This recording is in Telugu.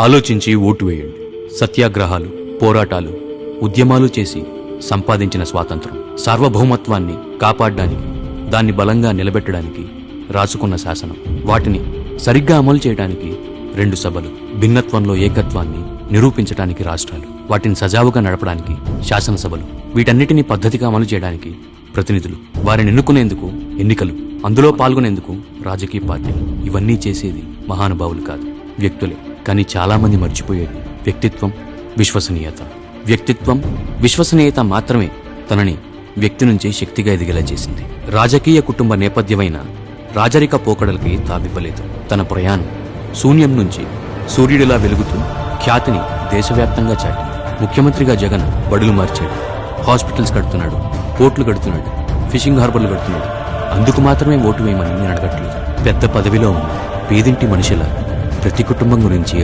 ఆలోచించి ఓటు వేయండి. సత్యాగ్రహాలు, పోరాటాలు, ఉద్యమాలు చేసి సంపాదించిన స్వాతంత్రం, సార్వభౌమత్వాన్ని కాపాడడానికి, దాన్ని బలంగా నిలబెట్టడానికి రాసుకున్న శాసనం, వాటిని సరిగ్గా అమలు చేయడానికి 2 సభలు, భిన్నత్వంలో ఏకత్వాన్ని నిరూపించడానికి రాష్ట్రాలు, వాటిని సజావుగా నడపడానికి శాసనసభలు, వీటన్నిటినీ పద్ధతిగా అమలు చేయడానికి ప్రతినిధులు, వారిని ఎన్నుకునేందుకు ఎన్నికలు, అందులో పాల్గొనేందుకు రాజకీయ పార్టీలు. ఇవన్నీ చేసేది మహానుభావులు కాదు, వ్యక్తులే. కానీ చాలామంది మర్చిపోయేది వ్యక్తిత్వం, విశ్వసనీయత. వ్యక్తిత్వం, విశ్వసనీయత మాత్రమే తనని వ్యక్తి నుంచి శక్తిగా ఎదిగేలా చేసింది. రాజకీయ కుటుంబ నేపథ్యమైన రాజరిక పోకడలకి తావివ్వలేదు. తన ప్రయాణం శూన్యం నుంచి సూర్యుడిలా వెలుగుతూ ఖ్యాతిని దేశవ్యాప్తంగా చాటింది. ముఖ్యమంత్రిగా జగన్ బడులు మార్చాడు, హాస్పిటల్స్ కడుతున్నాడు, పోర్ట్లు కడుతున్నాడు, ఫిషింగ్ హార్బర్లు కడుతున్నాడు. అందుకు మాత్రమే ఓటు వేయమని నేను అడగట్లేదు. పెద్ద పదవిలో ఉన్న పేదింటి మనిషిలా ప్రతి కుటుంబం గురించి